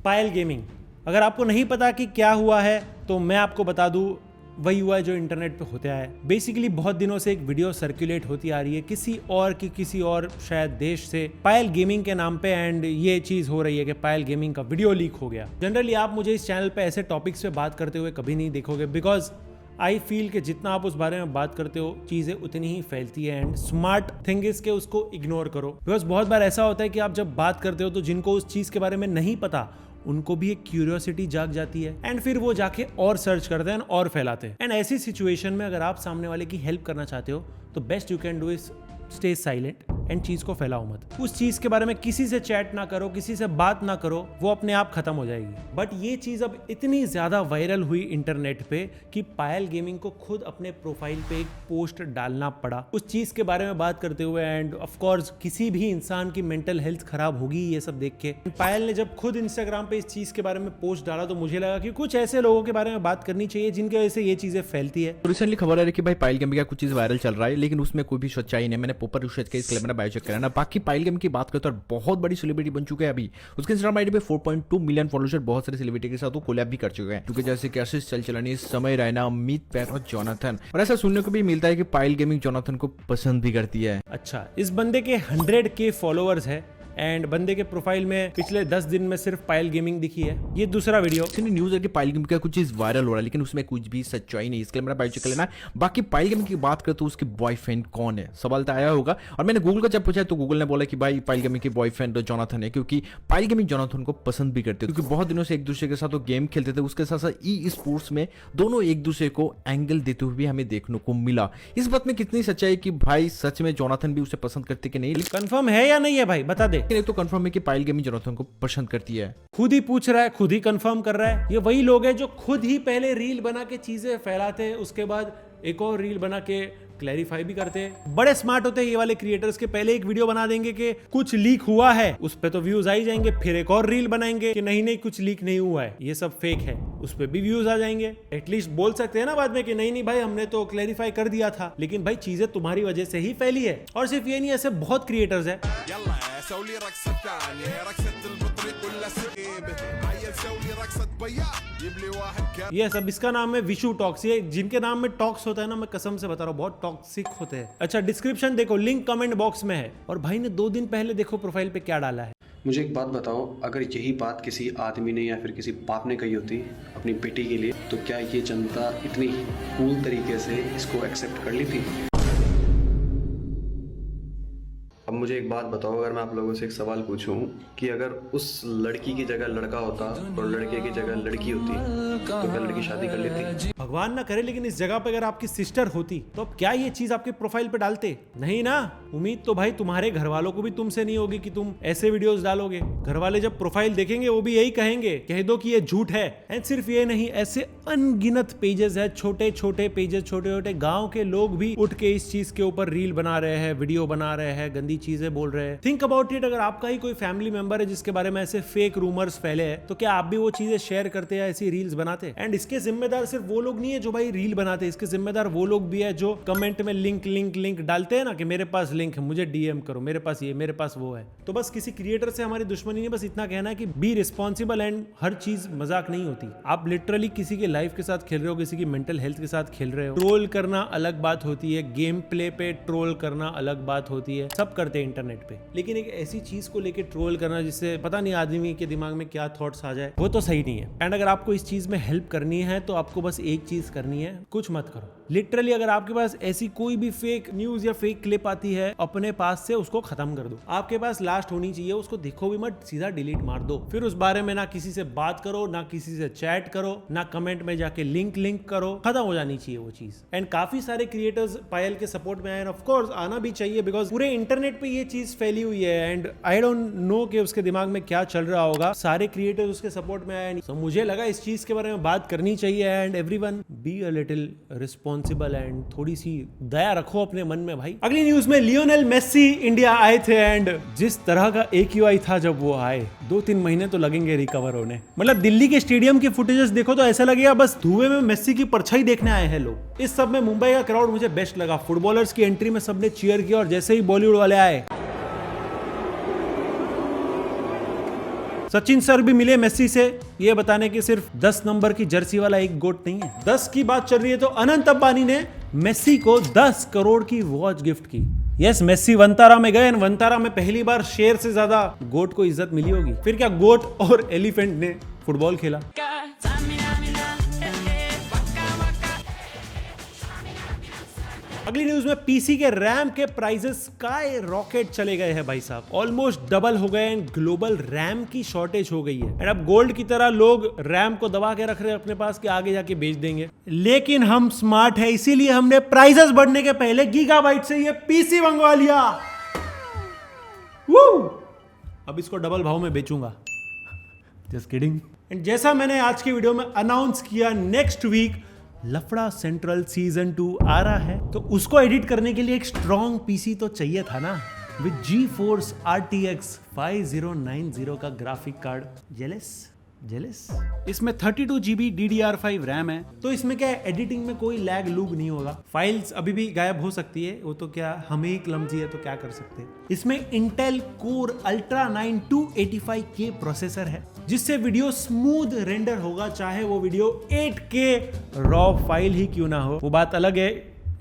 पायल gaming. अगर आपको नहीं पता कि क्या हुआ है तो मैं आपको बता दूं, वही हुआ है जो इंटरनेट पे होता है। बेसिकली बहुत दिनों से एक वीडियो सर्कुलेट होती आ रही है किसी और शायद देश से पायल गेमिंग के नाम पे, एंड ये चीज हो रही है कि पायल गेमिंग का वीडियो लीक हो गया। जनरली आप मुझे इस चैनल पे ऐसे टॉपिक्स पे बात करते हुए कभी नहीं देखोगे, बिकॉज आई फील कि जितना आप उस बारे में बात करते हो चीजें उतनी ही फैलती है, एंड स्मार्ट थिंग इज के उसको इग्नोर करो। बिकॉज बहुत बार ऐसा होता है कि आप जब बात करते हो तो जिनको उस चीज के बारे में नहीं पता उनको भी एक क्यूरियोसिटी जाग जाती है, एंड फिर वो जाके और सर्च करते हैं और फैलाते हैं। एंड ऐसी सिचुएशन में अगर आप सामने वाले की हेल्प करना चाहते हो तो best you can do is stay silent and चीज को फैलाओ मत। उस चीज के बारे में किसी से चैट ना करो, किसी से बात ना करो, वो अपने आप खत्म हो जाएगी। बट ये चीज अब इतनी ज्यादा वायरल हुई इंटरनेट पे कि पायल गेमिंग को खुद अपने प्रोफाइल पे एक पोस्ट डालना पड़ा उस चीज के बारे में बात करते हुए। एंड ऑफ कोर्स किसी भी इंसान की मेंटल हेल्थ खराब होगी ये सब देख के। पायल ने जब खुद इंस्टाग्राम पे इस चीज के बारे में पोस्ट डाला तो मुझे लगा कि कुछ ऐसे लोगों के बारे में बात करनी चाहिए जिनकी वजह से ये चीजें फैलती है। रिसेंटली खबर आ रही है कि भाई पायल गेमिंग का कुछ चीज वायरल चल रहा है, लेकिन उसमें कोई भी सच्चाई नहीं। मैंने प्रॉपर रिसर्च किया, इसलिए मैंने बायो चेक करा ना। बाकी पायल गेमिंग की बात करते हैं, बहुत बड़ी सेलिब्रिटी बन चुके हैं अभी। उसके इंस्टाग्राम आईडी पे 4.2 मिलियन फॉलोअर्स, बहुत सारे सेलिब्रिटी के साथ वो कोलैब भी कर चुके हैं, क्योंकि जैसे कि आशीष चलचलानी, समय रैना, अमित पैर और जोनाथन। और ऐसा सुनने को भी मिलता है कि पायल गेमिंग जोनाथन को पसंद भी करती है। अच्छा, इस बंदे के 100K फॉलोअर्स है एंड बंदे के प्रोफाइल में पिछले 10 दिन में सिर्फ पायल गेमिंग दिखी है। ये दूसरा वीडियो न्यूज है कि पायल गेमिंग का कुछ चीज वायरल हो रहा है, लेकिन उसमें कुछ भी सच्चाई नहीं, इसके लिए मेरा बायो चेक कर लेना। बाकी पायल गेमिंग की बात करते तो उसके बॉयफ्रेंड कौन है, सवाल तो आया होगा। और मैंने गूगल को जब पूछा तो गूगल ने बोला कि भाई पायल गेमिंग के बॉयफ्रेंड जोनाथन है, क्योंकि पायल गेमिंग जोनाथन को पसंद भी करते हैं, क्योंकि बहुत दिनों से एक दूसरे के साथ वो गेम खेलते थे। उसके साथ साथ ई स्पोर्ट्स में दोनों एक दूसरे को एंगल देते हुए भी हमें देखने को मिला। इस बात में कितनी सच्चाई कि भाई सच में जोनाथन भी उसे पसंद करते कि नहीं, कंफर्म है या नहीं है भाई बता दे। लेकिन एक तो कंफर्म है कि पायल गेमिंग जोनाथन को पसंद करती है। खुद ही पूछ रहा है, खुद ही कंफर्म कर रहा है। ये वही लोग हैं जो खुद ही पहले रील बना के चीजें फैलाते हैं, उसके बाद एक और रील बना के क्लैरिफाई भी करते हैं। बड़े स्मार्ट होते हैं ये वाले क्रिएटर्स के। पहले एक वीडियो बना देंगे कि कुछ लीक हुआ है, उस पे तो व्यूज आ ही जाएंगे। फिर एक और रील बनाएंगे कि नहीं कुछ लीक नहीं हुआ है, ये सब फेक है, उस पे भी व्यूज आ जाएंगे। एटलीस्ट बोल सकते हैं ना बाद में कि नहीं भाई हमने तो क्लैरिफाई कर दिया था। लेकिन भाई चीजें तुम्हारी वजह से ही फैली है। और सिर्फ ये नहीं, ऐसे बहुत क्रिएटर्स है। ये सब इसका नाम है विशु टॉक्स। ये जिनके नाम में टॉक्स होता है ना, मैं कसम से बता रहा हूँ बहुत टॉक्सिक होते हैं। अच्छा, डिस्क्रिप्शन देखो, लिंक कमेंट बॉक्स में है। और भाई ने 2 दिन पहले देखो प्रोफाइल पे क्या डाला है। मुझे एक बात बताओ, अगर यही बात किसी आदमी ने या फिर किसी बाप ने कही होती अपनी बेटी के लिए, तो क्या ये जनता इतनी कूल तरीके से इसको एक्सेप्ट कर ली थी? अब मुझे एक बात बताओ, अगर मैं आप लोगों से एक सवाल पूछूं कि अगर उस लड़की की जगह लड़का होता और लड़के की जगह लड़की होती तो क्या लड़की शादी कर लेती? भगवान ना करे, लेकिन इस जगह पे अगर आपकी सिस्टर होती तो अब क्या ये चीज आपके प्रोफाइल पे डालते? नहीं ना। उम्मीद तो भाई तुम्हारे घर वालों को भी तुमसे नहीं होगी कि तुम ऐसे वीडियोस डालोगे। घर वाले जब प्रोफाइल देखेंगे वो भी यही कहेंगे, कह दो कि ये झूठ है। एंड सिर्फ ये नहीं, ऐसे अनगिनत पेजेस है, छोटे छोटे पेजेस, छोटे छोटे गाँव के लोग भी उठ के इस चीज के ऊपर रील बना रहे हैं, वीडियो बना रहे हैं, गंदी चीजें बोल रहे हैं। थिंक अबाउट इट, अगर आपका ही कोई फैमिली मेंबर है जिसके बारे में ऐसे फेक रूमर्स फैले हैं, तो क्या आप भी वो चीजें शेयर करते हैं, ऐसी रील्स बनाते? एंड इसके जिम्मेदार सिर्फ वो लोग नहीं है जो भाई रील बनाते, इसके जिम्मेदार वो लोग भी है जो कमेंट में लिंक डालते हैं ना कि मेरे पास लिंक है, मुझे डीएम करो, मेरे पास ये, मेरे पास वो है। तो बस किसी क्रिएटर से हमारी दुश्मनी नहीं, बस इतना कहना है कि बी रिस्पॉन्सिबल एंड हर चीज मजाक नहीं होती। आप लिटरली किसी के लाइफ के साथ खेल रहे हो, किसी की मेंटल हेल्थ के साथ खेल रहे हो। ट्रोल करना अलग बात होती है, गेम प्ले पे ट्रोल करना अलग बात होती है, सब करते हैं इंटरनेट पे। लेकिन एक ऐसी चीज को लेके ट्रोल करना जिससे पता नहीं आदमी के दिमाग में क्या थॉट्स आ जाए, वो तो सही नहीं है। एंड अगर आपको इस चीज में हेल्प करनी है तो आपको बस एक चीज करनी है, कुछ मत करो। लिटरली अगर आपके पास ऐसी कोई भी फेक न्यूज या फेक क्लिप आती है अपने पास से, उसको खत्म कर दो। आपके पास लास्ट होनी चाहिए, उसको देखो भी मत, सीधा डिलीट मार दो। फिर उस बारे में ना किसी से बात करो, ना किसी से चैट करो, ना कमेंट में जाके लिंक करो। खत्म हो जानी चाहिए वो चीज। एंड काफी सारे क्रिएटर्स पायल के सपोर्ट में आए, ऑफ कोर्स आना भी चाहिए, बिकॉज पूरे इंटरनेट पे ये चीज फैली हुई है। एंड आई डोंट नो कि उसके दिमाग में क्या चल रहा होगा। सारे क्रिएटर्स उसके सपोर्ट में आए, तो मुझे लगा इस चीज के बारे में बात करनी चाहिए। And everyone be a little responsible and थोड़ी सी दया रखो अपने मन में भाई। अगली न्यूज में लियोनेल मेसी इंडिया आए थे, एंड जिस तरह का AQI था जब वो आए, 2-3 महीने तो लगेंगे रिकवर होने। मतलब दिल्ली के स्टेडियम की फुटेजेस देखो तो ऐसा लगेगा बस धुएं में मेसी की परछाई देखने आए हैं लोग। इस सब में मुंबई का क्राउड मुझे बेस्ट लगा। फुटबॉलर्स की एंट्री में सबने चीयर किया, और जैसे ही बॉलीवुड वाले आए सचिन सर भी मिले मेस्सी से ये बताने के सिर्फ 10 नंबर की जर्सी वाला एक गोट नहीं है। 10 की बात चल रही है तो अनंत अंबानी ने मेस्सी को 10 करोड़ की वॉच गिफ्ट की। यस, मेस्सी वंतारा में गए, वंतारा में पहली बार शेर से ज्यादा गोट को इज्जत मिली होगी। फिर क्या गोट और एलिफेंट ने फुटबॉल खेला। अगली न्यूज में पीसी के रैम के प्राइसेस स्काई रॉकेट चले गए हैं भाई साहब, ऑलमोस्ट डबल हो गए एंड ग्लोबल रैम की शॉर्टेज हो गई है। एंड अब गोल्ड की तरह लोग रैम को दबा के रख रहे हैं अपने पास कि आगे जाके बेच देंगे, लेकिन हम स्मार्ट है इसीलिए हमने प्राइसेस बढ़ने के पहले गीगाबाइट से ये पीसी मंगवा लिया। अब इसको डबल भाव में बेचूंगा, जस्ट किडिंग। एंड जैसा मैंने आज की वीडियो में अनाउंस किया, नेक्स्ट वीक लफड़ा सेंट्रल सीजन 2 आ रहा है, तो उसको एडिट करने के लिए एक स्ट्रॉन्ग पीसी तो चाहिए था ना, विद GeForce RTX 5090 का ग्राफिक कार्ड। जेलस इसमें 32 GB DDR5 रैम है, तो इसमें क्या है, एडिटिंग में कोई लैग लूग नहीं होगा। फाइल्स अभी भी गायब हो सकती है, वो तो क्या हमें ही क्लमजी है तो क्या कर सकते हैं। इसमें Intel Core Ultra 9 285K processor है, जिससे वीडियो स्मूथ रेंडर होगा, चाहे वो वीडियो 8K रॉ फाइल ही क्यों ना हो। वो बात अलग है,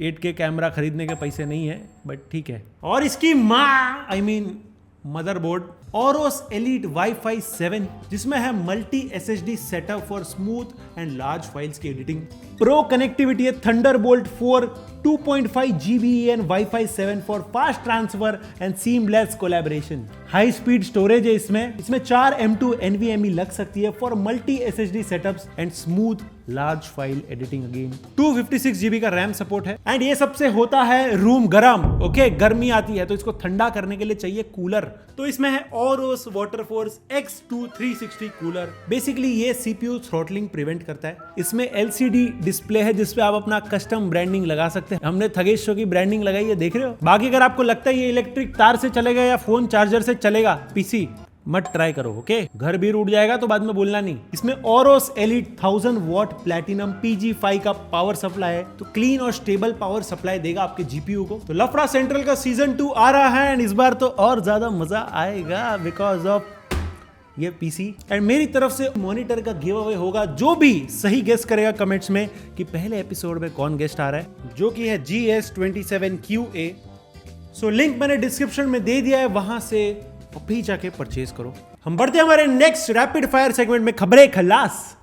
8K कैमरा खरीदने के पैसे नहीं है, बट ठीक है। और इसकी मदरबोर्ड Oros Elite Wi-Fi 7, जिसमें है multi SSD setup for smooth and large files की एडिटिंग। प्रो कनेक्टिविटी है Thunderbolt 4 2.5 GB and Wi-Fi 7 for fast transfer and seamless collaboration. High speed storage है इसमें 4 M2 NVMe लग सकती है for multi SSD setups and smooth large file editing. Again 256 GB का RAM support है। And ये सबसे होता है रूम गरम, ओके, गर्मी आती है तो इसको ठंडा करने के लिए चाहिए कूलर, तो इसमें है Oros WaterForce X2 360 cooler. Basically ये CPU थ्रॉटलिंग प्रिवेंट करता है। इसमें LCD डिस्प्ले है जिसपे आप अपना कस्टम ब्रांडिंग लगा सकते हैं। हमने थगेश शो की ब्रांडिंग लगाई है, देख रहे हो। बाकी अगर आपको लगता है ये इलेक्ट्रिक तार से चलेगा या फोन चार्जर से चलेगा पीसी, मत ट्राई करो, ओके। घर भी उड़ जाएगा तो बाद में बोलना नहीं। इसमें Oros Elite 1000 what platinum PG5 का पावर सप्लाई है, तो क्लीन और स्टेबल पावर सप्लाई देगा आपके GPU को। तो लफड़ा सेंट्रल का सीजन 2 आ रहा है एंड इस बार तो और ज्यादा मजा आएगा बिकॉज ऑफ ये पीसी। एंड मेरी तरफ से मॉनिटर का गिव अवे होगा, जो भी सही गेस करेगा कमेंट्स में कि पहले एपिसोड में कौन गेस्ट आ रहा है, जो कि है GS27QA। सो लिंक मैंने डिस्क्रिप्शन में दे दिया है, वहां से अभी जाके परचेज करो। हम बढ़ते हैं हमारे नेक्स्ट रैपिड फायर सेगमेंट में, खबरें खलास।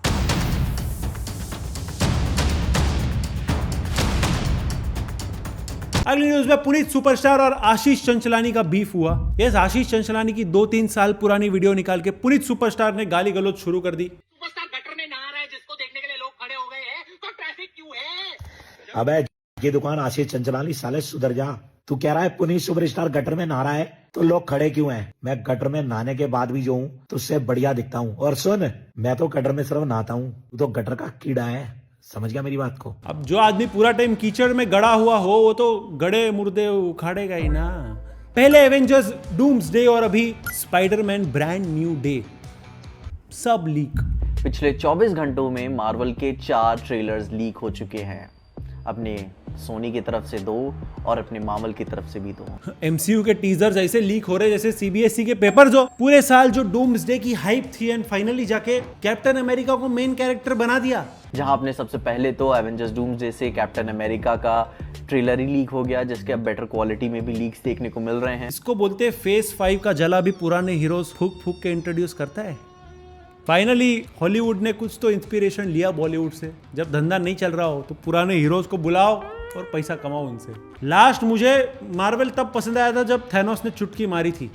अगली न्यूज में पुनीत सुपरस्टार और आशीष चंचलानी का बीफ हुआ। यस, आशीष चंचलानी की 2-3 साल पुरानी वीडियो निकाल के पुनीत सुपरस्टार ने गाली गलौज शुरू कर दी। सुपरस्टार गटर में नहा रहा है, जिसको देखने के लिए लोग खड़े हो गए हैं, तो ट्रैफिक क्यों है? अबे ये दुकान आशीष चंचलानी, साले सुधर जा। तू कह रहा है पुनीत सुपरस्टार गटर में नहा रहा है तो लोग खड़े क्यों हैं? मैं गटर में नहाने के बाद भी जो हूँ तो उससे बढ़िया दिखता हूँ। और सुन, मैं तो गटर में सिर्फ नहाता हूँ, तू तो गटर का कीड़ा है। समझ गया मेरी बात को? अब जो आदमी पूरा टाइम कीचड़ में गड़ा हुआ हो वो तो गड़े मुर्दे उखाड़ेगा ही ना। पहले एवेंजर्स डूम्सडे और अभी स्पाइडरमैन ब्रांड न्यू डे, सब लीक। पिछले 24 घंटों में मार्वल के 4 ट्रेलर्स लीक हो चुके हैं, अपने सोनी की तरफ से 2 और अपने मार्वल की तरफ से भी 2। MCU के टीजर्स ऐसे लीक हो रहे जैसे CBSE के पेपर। जो पूरे साल जो डूम्सडे की हाइप थी एंड फाइनली जाके कैप्टन अमेरिका को मेन कैरेक्टर बना दिया। जहां आपने सबसे पहले तो एवेंजर्स डूम्सडे से कैप्टन अमेरिका का ट्रेलर ही लीक हो गया, जिसके अब बेटर क्वालिटी में भी लीक्स देखने को मिल रहे हैं। इसको बोलते हैं फेस 5 का जला भी पुराने हीरोज फूक फूक के इंट्रोड्यूस करता है। फाइनली हॉलीवुड ने कुछ तो इंस्पिरेशन लिया बॉलीवुड से। जब धंधा नहीं चल रहा हो तो पुराने हीरोज को बुलाओ और पैसा कमाओ उनसे। लास्ट मुझे मार्वल तब पसंद आया था जब थैनोस ने चुटकी मारी थी,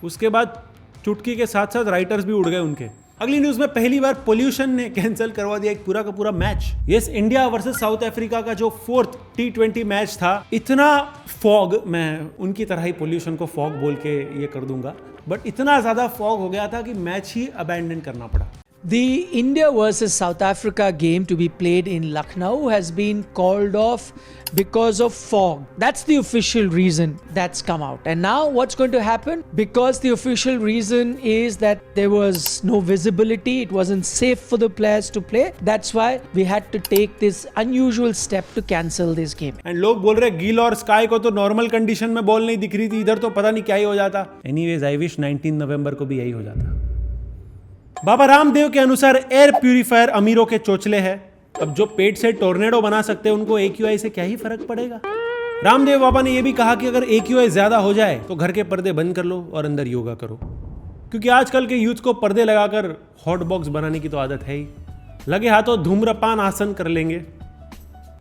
उसके बाद चुटकी के साथ साथ राइटर्स भी उड़ गए उनके। अगली न्यूज में पहली बार पोल्यूशन ने कैंसिल करवा दिया एक पूरा का पूरा match. Yes, India versus south Africa का जो 4th T20 मैच था, इतना फॉग, मैं उनकी तरह ही पोल्यूशन को फॉग बोल के ये कर दूंगा, बट इतना ज्यादा फॉग हो गया था कि मैच ही अबैंडन करना पड़ा। The India versus South Africa game to be played in Lucknow has been called off because of fog. That's the official reason that's come out. And now what's going to happen? Because the official reason is that there was no visibility, it wasn't safe for the players to play. That's why we had to take this unusual step to cancel this game. And लोग बोल रहे गिल और sky को तो normal condition में ball नहीं दिख रही थी, इधर तो पता नहीं क्या ही हो जाता। एनीवेज आई विश 19 नवंबर को भी यही हो जाता। बाबा रामदेव के अनुसार एयर प्यूरिफायर अमीरों के चोचले है। अब जो पेट से टोर्नेडो बना सकते हैं उनको AQI से क्या ही फर्क पड़ेगा। रामदेव बाबा ने यह भी कहा कि अगर AQI ज्यादा हो जाए तो घर के पर्दे बंद कर लो और अंदर योगा करो, क्योंकि आजकल के यूथ को पर्दे लगाकर हॉट बॉक्स बनाने की तो आदत है ही। लगे हाथों धूम्रपान आसन कर लेंगे।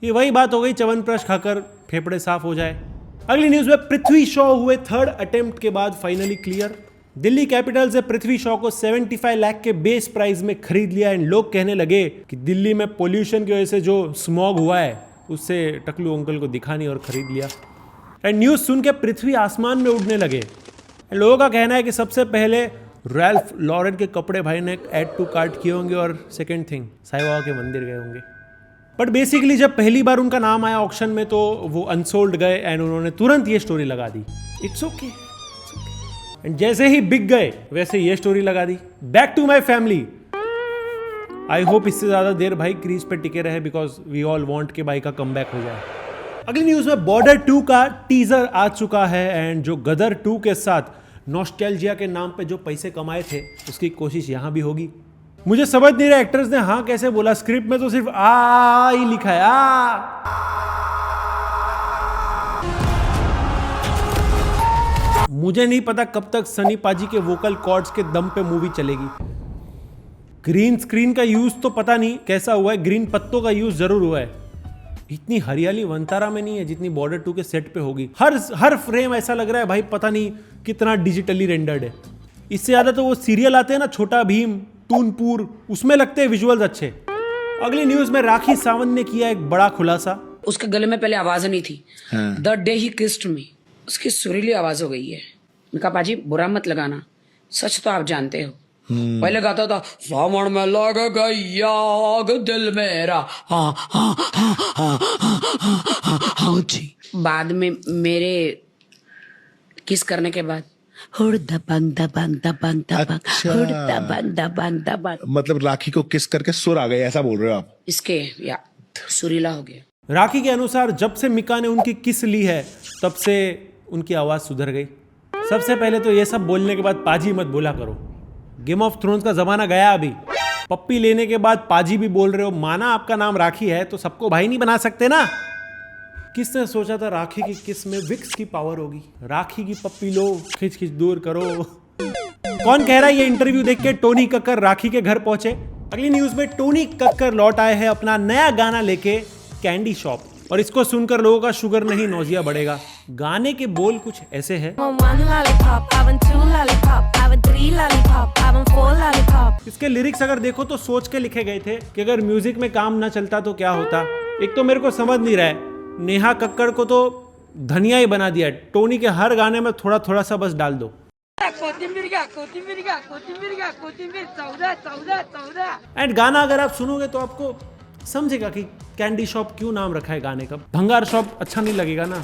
ये वही बात हो गई, च्यवनप्राश खाकर फेफड़े साफ हो जाए। अगली न्यूज में पृथ्वी शॉ हुए थर्ड अटेम्प्ट के बाद फाइनली क्लियर। दिल्ली कैपिटल्स ने पृथ्वी शॉ को 75 लाख के बेस प्राइस में खरीद लिया एंड लोग कहने लगे कि दिल्ली में पोल्यूशन की वजह से जो स्मॉग हुआ है उससे टकलू अंकल को दिखा नहीं और खरीद लिया। एंड न्यूज सुन के पृथ्वी आसमान में उड़ने लगे। लोगों का कहना है कि सबसे पहले रैल्फ लॉरेन के कपड़े भाई ने ऐड टू कार्ट किए होंगे और सेकंड थिंग साईं बाबा के मंदिर गए होंगे। बट बेसिकली जब पहली बार उनका नाम आया ऑक्शन में तो वो अनसोल्ड गए एंड उन्होंने तुरंत ये स्टोरी लगा दी, इट्स ओके। एंड जैसे ही बिक गए वैसे ये स्टोरी लगा दी, back to my family. I hope इससे ज्यादा देर भाई क्रीज पे टिके रहे बिकॉज वी ऑल वांट के भाई का कमबैक हो जाए। अगली न्यूज में बॉर्डर 2 का टीजर आ चुका है एंड जो गदर 2 के साथ नॉस्टैल्जिया के नाम पे जो पैसे कमाए थे उसकी कोशिश यहां भी होगी। मुझे समझ नहीं रहा एक्टर्स ने हाँ कैसे बोला, स्क्रिप्ट में तो सिर्फ आ ही लिखा है आ। मुझे नहीं पता कब तक सनी पाजी के वोकल कॉर्ड्स के दम पे मूवी चलेगी। ग्रीन स्क्रीन का यूज तो पता नहीं कैसा हुआ है, ग्रीन पत्तों का यूज जरूर हुआ है। इतनी हरियाली वंतारा में नहीं है जितनी बॉर्डर 2 के सेट पे होगी। हर फ्रेम ऐसा लग रहा है भाई पता नहीं कितना डिजिटली रेंडर्ड है। इससे ज्यादा तो वो सीरियल आते हैं ना, छोटा भीम, टूनपुर, उसमें लगते हैं विजुअल्स अच्छे। अगली न्यूज में राखी सावंत ने किया एक बड़ा खुलासा। उसके गले में पहले आवाज नहीं थी। द डे ही किस्ड मी उसकी सुरीली आवाज हो गई है। मैं कहा पाजी बुरा मत लगाना, सच तो आप जानते हो। पहले गाता था सावन में लग गई आग दिल मेरा, हाँ हाँ हाँ हाँ हाँ जी। बाद में मेरे किस करने के बाद हुड़ दबंग दबंग दबंग दबंग, हुड़ दबंग दबंग दबंग, मतलब राखी को किस करके सुर आ गए, ऐसा बोल रहे हो आप? इसके या सुरीला हो गया। राखी के अनुसार जब से मिका ने उनकी किस ली है तब से उनकी आवाज सुधर गई। सबसे पहले तो ये सब बोलने के बाद पाजी मत बोला करो, गेम ऑफ थ्रोन्स का जमाना गया अभी। पप्पी लेने के बाद पाजी भी बोल रहे हो, माना आपका नाम राखी है तो सबको भाई नहीं बना सकते ना। किसने सोचा था राखी की किस में विक्स की पावर होगी। राखी की पप्पी लो, खिंच खिंच दूर करो। कौन कह रहा है ये इंटरव्यू देख के टोनी कक्कर राखी के घर पहुंचे। अगली न्यूज में टोनी कक्कर लौट आए हैं अपना नया गाना लेके कैंडी शॉप, और इसको सुनकर लोगों का शुगर नहीं नौजिया बढ़ेगा। गाने के बोल कुछ ऐसे हैं। इसके लिरिक्स अगर देखो तो सोच के लिखे गए थे कि अगर म्यूजिक में काम ना चलता तो क्या होता। एक तो मेरे को समझ नहीं रहा है, नेहा कक्कड़ को तो धनिया ही बना दिया। टोनी के हर गाने में थोड़ा थोड़ा सा बस डाल दो। एंड गाना अगर आप सुनोगे तो आपको समझेगा कि कैंडी शॉप क्यों नाम रखा है गाने का। भंगार शॉप अच्छा नहीं लगेगा ना।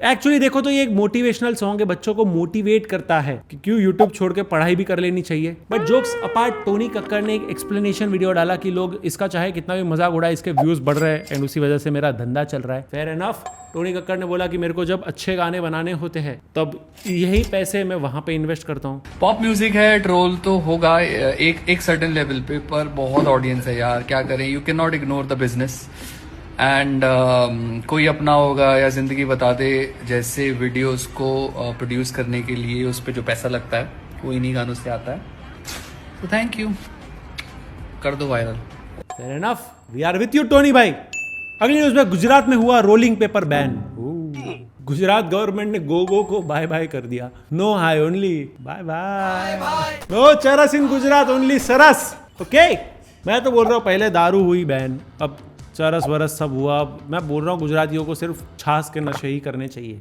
एक्चुअली देखो तो ये एक मोटिवेशनल सॉन्ग है, बच्चों को मोटिवेट करता है कि क्यों यूट्यूब छोड़ के पढ़ाई भी कर लेनी चाहिए। But jokes apart, Tony Kakkar ने एक एक्सप्लेनेशन वीडियो डाला कि लोग इसका चाहे कितना भी मजाक उड़ाए, इसके व्यूज बढ़ रहे हैं एंड उसी वजह से मेरा धंधा चल रहा है। Fair enough. टोनी कक्कर ने बोला कि मेरे को जब अच्छे गाने बनाने होते हैं तब यही पैसे मैं वहां पे इन्वेस्ट करता हूँ। पॉप म्यूजिक है, ट्रोल तो होगा एक सर्टेन लेवल पे, पर बहुत ऑडियंस है यार, क्या करें। You can not ignore the business and कोई अपना होगा या जिंदगी बता दे जैसे वीडियोस को प्रोड्यूस करने के लिए उस पर जो पैसा लगता है वो इन्हीं गानों से आता है। तो थैंक यू, कर दो viral. Fair enough, we are with you Tony भाई। अगली न्यूज में गुजरात में हुआ rolling paper ban. Gujarat government ने गो को बाय बाय कर दिया। No high, only bye bye. No charas in Gujarat, only saras. Okay, मैं तो बोल रहा हूँ पहले दारू हुई बैन, अब चरस वरस सब हुआ। मैं बोल रहा हूँ गुजरातियों को सिर्फ छाछ के नशे ही करने चाहिए।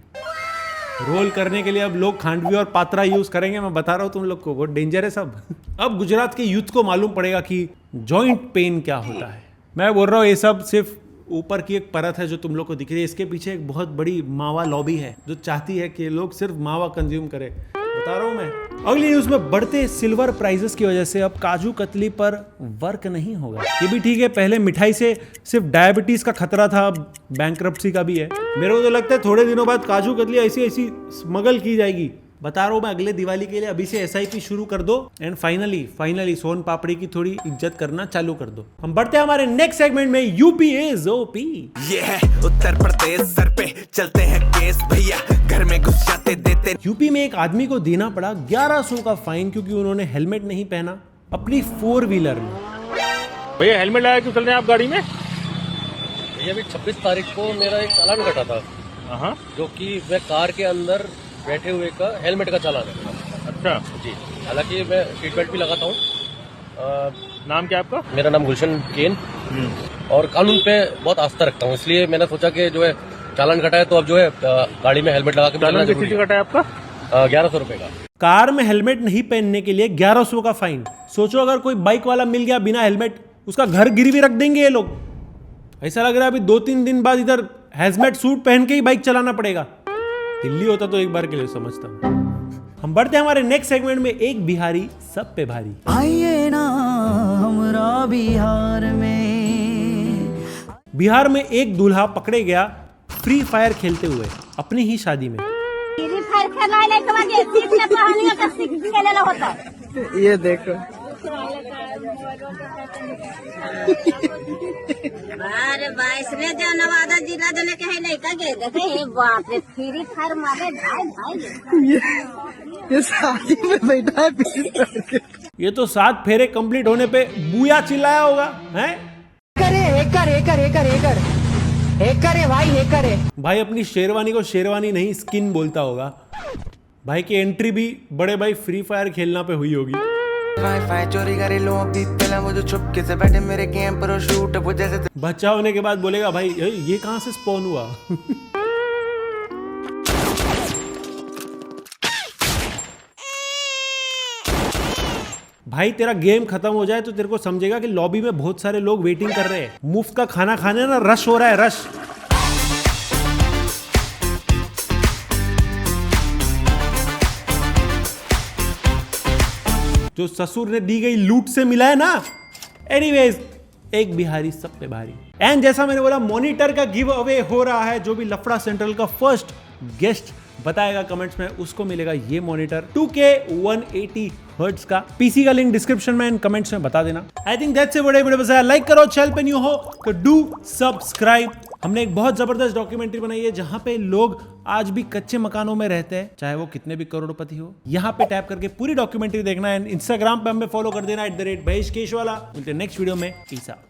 रोल करने के लिए अब लोग खांडवी और पात्रा यूज करेंगे, मैं बता रहा हूँ तुम लोग को, बहुत डेंजर है सब। अब गुजरात के यूथ को मालूम पड़ेगा कि जॉइंट पेन क्या होता है। मैं बोल रहा हूँ ये सब सिर्फ ऊपर की एक परत है जो तुम लोग को दिख रही है, इसके पीछे एक बहुत बड़ी मावा लॉबी है जो चाहती है कि लोग सिर्फ मावा कंज्यूम करें, बता रहा हूं मैं। अगली न्यूज में बढ़ते सिल्वर प्राइजेस की वजह से अब काजू कतली पर वर्क नहीं होगा। ये भी ठीक है, पहले मिठाई से सिर्फ डायबिटीज का खतरा था, अब बैंकरप्सी का भी है। मेरे को तो लगता है थोड़े दिनों बाद काजू कतली ऐसी स्मगल की जाएगी बता रहा हूँ मैं, अगले दिवाली के लिए अभी से SIP शुरू कर दो एंड फाइनली सोन पापड़ी की थोड़ी इज्जत करना चालू कर दो। हम बढ़ते हैं हमारे नेक्स्ट सेगमेंट में, यूपी इज ओपी। ये है उत्तर प्रदेश, सर पे चलते हैं केस भैया, घर में घुस जाते देते। यूपी में एक आदमी को देना पड़ा 1100 का फाइन क्योंकि उन्होंने हेलमेट नहीं पहना अपनी 4 व्हीलर में। भैया हेलमेट लगा क्यों चल रहे हैं आप गाड़ी में? भैया अभी 26 तारीख को मेरा एक चालान कटा था, जो कि मैं कार के अंदर बैठे हुए का हेलमेट का चालान है। अच्छा जी, हालांकि मैं सीट बेल्ट भी लगाता हूँ। नाम क्या आपका? मेरा नाम गुलशन केन, और कानून पे बहुत आस्था रखता हूँ, इसलिए मैंने सोचा कि जो है चालान कटा है तो अब जो है गाड़ी में हेलमेट लगा के चालान कितने का कटा है आपका? 1100 रुपए का। कार में हेलमेट नहीं पहनने के लिए 1100 का फाइन। सोचो अगर कोई बाइक वाला मिल गया बिना हेलमेट, उसका घर गिरवी रख देंगे ये लोग। ऐसा लग रहा है अभी 2-3 दिन बाद इधर हैजमेट सूट पहन के ही बाइक चलाना पड़ेगा। दिल्ली होता तो एक बार के लिए समझता हूँ। हम बढ़ते हैं हमारे नेक्स्ट सेगमेंट में, एक बिहारी सब पे भारी। आइए ना हमरा बिहार में एक दूल्हा पकड़े गया फ्री फायर खेलते हुए अपनी ही शादी में। फ्री फायर खेलाने के बाद सीट में पहाड़ियों का सीट खेलेला होता है। ये देखो अरे बाईस ने जो नवादा जिला जो लेके है लड़का के देखे ये बाप रे, फ्री फायर मारे भाई ये शादी में बैठा है। ये तो 7 फेरे कंप्लीट होने पे बूया चिल्लाया होगा हैं? करे भाई अपनी शेरवानी को शेरवानी नहीं स्किन बोलता होगा। भाई की एंट्री भी बड़े भाई फ्री फायर खेलना पे हुई होगी। वाईफाई चोरी करे लोग वो जो चुपके से बैठे मेरे गेम पर शूट वो जैसे। बच्चा होने के बाद बोलेगा भाई ये कहां से स्पॉन हुआ। भाई तेरा गेम खत्म हो जाए तो तेरे को समझेगा कि लॉबी में बहुत सारे लोग वेटिंग कर रहे हैं। मुफ्त का खाना खाने ना रश हो रहा है, रश। जो ससुर ने दी गई लूट से मिला है ना। एनीवेज, एक बिहारी सब पे भारी। एंड जैसा मैंने बोला, मॉनिटर का गिव अवे हो रहा है। जो भी लफड़ा सेंट्रल का फर्स्ट गेस्ट बताएगा कमेंट्स में, उसको मिलेगा ये मॉनिटर 2K 180 हर्ट्ज का। पीसी का लिंक डिस्क्रिप्शन में एंड कमेंट्स में बता देना। I think that's it. Video पसंद आया लाइक करो, चैनल पे न्यू हो तो डू सब्सक्राइब। हमने एक बहुत जबरदस्त डॉक्यूमेंट्री बनाई है जहां पे लोग आज भी कच्चे मकानों में रहते हैं, चाहे वो कितने भी करोड़पति हो। यहाँ पे टैप करके पूरी डॉक्यूमेंट्री देखना है। इंस्टाग्राम पे हमें फॉलो कर देना @BaheshKeshwala। मिलते हैं नेक्स्ट वीडियो में। Peace out.